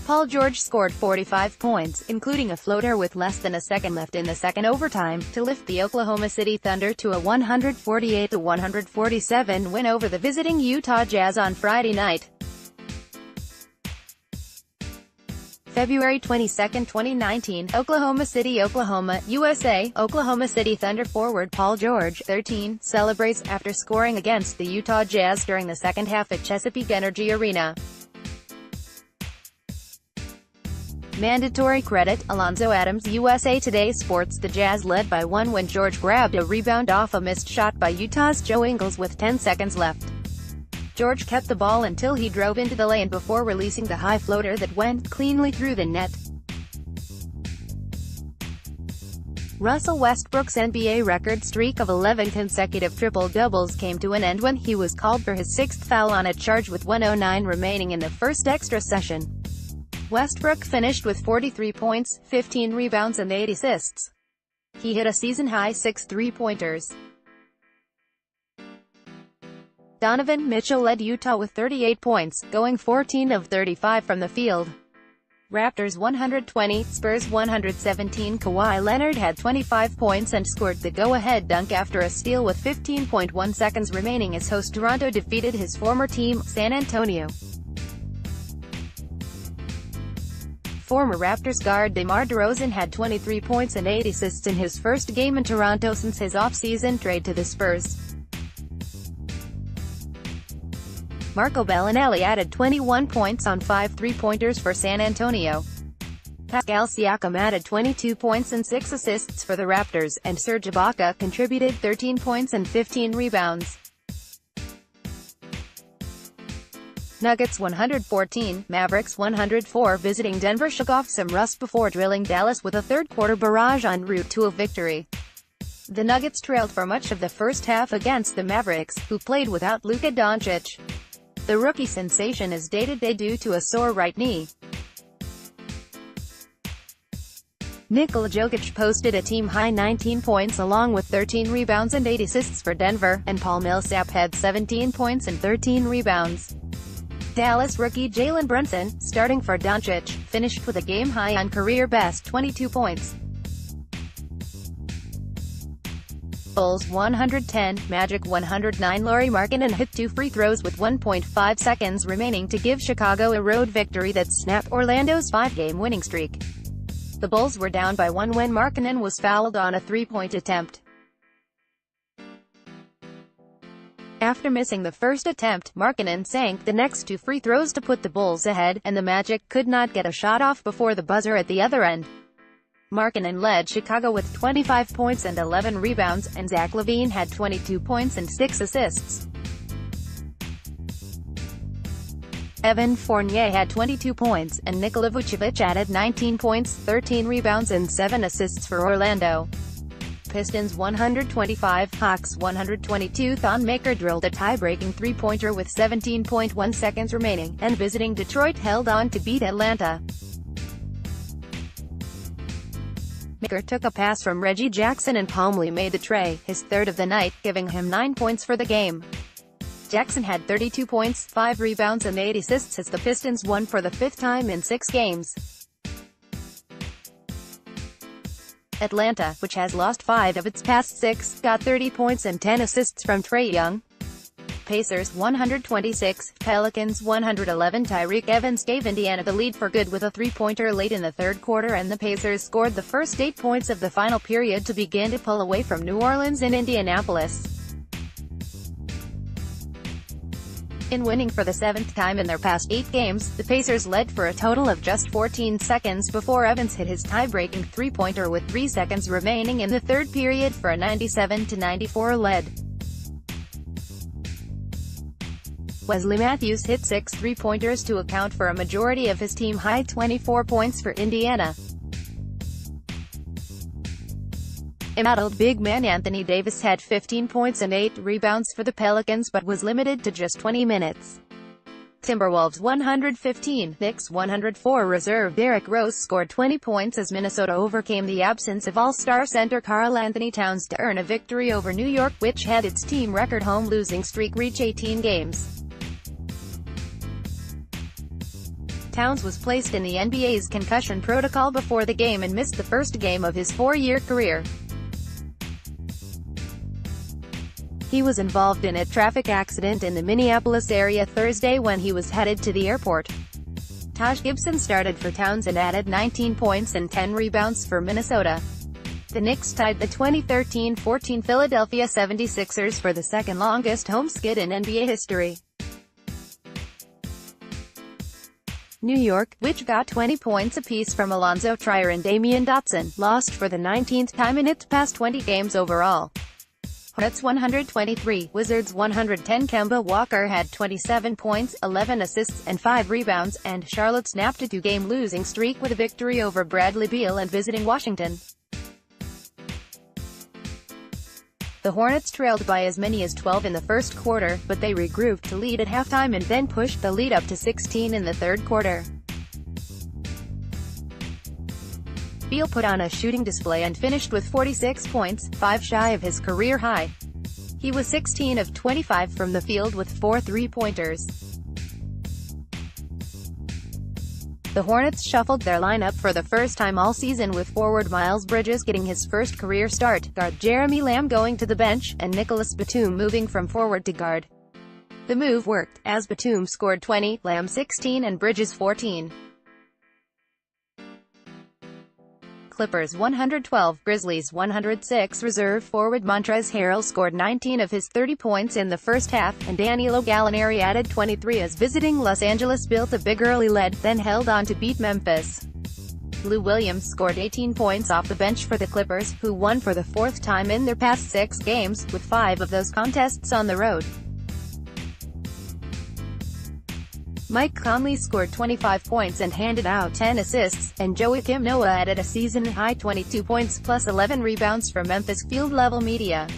Paul George scored 45 points, including a floater with less than a second left in the second overtime, to lift the Oklahoma City Thunder to a 148-147 win over the visiting Utah Jazz on Friday night. February 22, 2019, Oklahoma City, Oklahoma, USA. Oklahoma City Thunder forward Paul George, 13, celebrates after scoring against the Utah Jazz during the second half at Chesapeake Energy Arena. Mandatory credit, Alonzo Adams. USA Today Sports. The Jazz led by 1 when George grabbed a rebound off a missed shot by Utah's Joe Ingles with 10 seconds left. George kept the ball until he drove into the lane before releasing the high floater that went cleanly through the net. Russell Westbrook's NBA record streak of 11 consecutive triple-doubles came to an end when he was called for his 6th foul on a charge with 1:09 remaining in the first extra session. Westbrook finished with 43 points, 15 rebounds and 8 assists. He hit a season-high 6 three-pointers. Donovan Mitchell led Utah with 38 points, going 14 of 35 from the field. Raptors 120, Spurs 117. Kawhi Leonard had 25 points and scored the go-ahead dunk after a steal with 15.1 seconds remaining as host Toronto defeated his former team, San Antonio. Former Raptors guard DeMar DeRozan had 23 points and 8 assists in his first game in Toronto since his off-season trade to the Spurs. Marco Bellinelli added 21 points on 5 three-pointers for San Antonio. Pascal Siakam added 22 points and 6 assists for the Raptors, and Serge Ibaka contributed 13 points and 15 rebounds. Nuggets 114, Mavericks 104. Visiting Denver shook off some rust before drilling Dallas with a third-quarter barrage en route to a victory. The Nuggets trailed for much of the first half against the Mavericks, who played without Luka Doncic. The rookie sensation is day-to-day due to a sore right knee. Nikola Jokic posted a team-high 19 points along with 13 rebounds and 8 assists for Denver, and Paul Millsap had 17 points and 13 rebounds. Dallas rookie Jalen Brunson, starting for Doncic, finished with a game-high on career-best 22 points. Bulls 110, Magic 109. Lauri Markkanen hit 2 free throws with 1.5 seconds remaining to give Chicago a road victory that snapped Orlando's 5-game winning streak. The Bulls were down by 1 when Markkanen was fouled on a three-point attempt. After missing the first attempt, Markkanen sank the next 2 free throws to put the Bulls ahead, and the Magic could not get a shot off before the buzzer at the other end. Markkanen led Chicago with 25 points and 11 rebounds, and Zach LaVine had 22 points and 6 assists. Evan Fournier had 22 points, and Nikola Vucevic added 19 points, 13 rebounds and 7 assists for Orlando. Pistons 125, Hawks 122. Thon Maker drilled a tie-breaking three-pointer with 17.1 seconds remaining, and visiting Detroit held on to beat Atlanta. Maker took a pass from Reggie Jackson and calmly made the tray, his third of the night, giving him 9 points for the game. Jackson had 32 points, 5 rebounds and 8 assists as the Pistons won for the 5th time in 6 games. Atlanta, which has lost 5 of its past 6, got 30 points and 10 assists from Trae Young. Pacers 126, Pelicans 111. Tyreke Evans gave Indiana the lead for good with a three-pointer late in the third quarter, and the Pacers scored the first 8 points of the final period to begin to pull away from New Orleans in Indianapolis. In winning for the 7th time in their past 8 games, the Pacers led for a total of just 14 seconds before Evans hit his tie-breaking three-pointer with 3 seconds remaining in the third period for a 97-94 lead. Wesley Matthews hit 6 three-pointers to account for a majority of his team-high 24 points for Indiana. Embattled big man Anthony Davis had 15 points and 8 rebounds for the Pelicans but was limited to just 20 minutes. Timberwolves 115, Knicks 104. Reserve Derrick Rose scored 20 points as Minnesota overcame the absence of All-Star center Karl-Anthony Towns to earn a victory over New York, which had its team record home losing streak reach 18 games. Towns was placed in the NBA's concussion protocol before the game and missed the first game of his 4-year career. He was involved in a traffic accident in the Minneapolis area Thursday when he was headed to the airport. Taj Gibson started for Towns and added 19 points and 10 rebounds for Minnesota. The Knicks tied the 2013-14 Philadelphia 76ers for the second longest home skid in NBA history. New York, which got 20 points apiece from Alonzo Trier and Damian Dotson, lost for the 19th time in its past 20 games overall. Hornets 123, Wizards 110. Kemba Walker had 27 points, 11 assists, and 5 rebounds, and Charlotte snapped a 2-game losing streak with a victory over Bradley Beal and visiting Washington. The Hornets trailed by as many as 12 in the first quarter, but they regrouped to lead at halftime and then pushed the lead up to 16 in the third quarter. Beal put on a shooting display and finished with 46 points, 5 shy of his career high. He was 16 of 25 from the field with 4 three-pointers. The Hornets shuffled their lineup for the first time all season, with forward Miles Bridges getting his first career start, guard Jeremy Lamb going to the bench, and Nicholas Batum moving from forward to guard. The move worked, as Batum scored 20, Lamb 16 and Bridges 14. Clippers 112, Grizzlies 106. Reserve forward Montrezl Harrell scored 19 of his 30 points in the first half, and Danilo Gallinari added 23 as visiting Los Angeles built a big early lead, then held on to beat Memphis. Lou Williams scored 18 points off the bench for the Clippers, who won for the 4th time in their past 6 games, with 5 of those contests on the road. Mike Conley scored 25 points and handed out 10 assists, and Joakim Noah added a season-high 22 points plus 11 rebounds for Memphis. Field Level Media.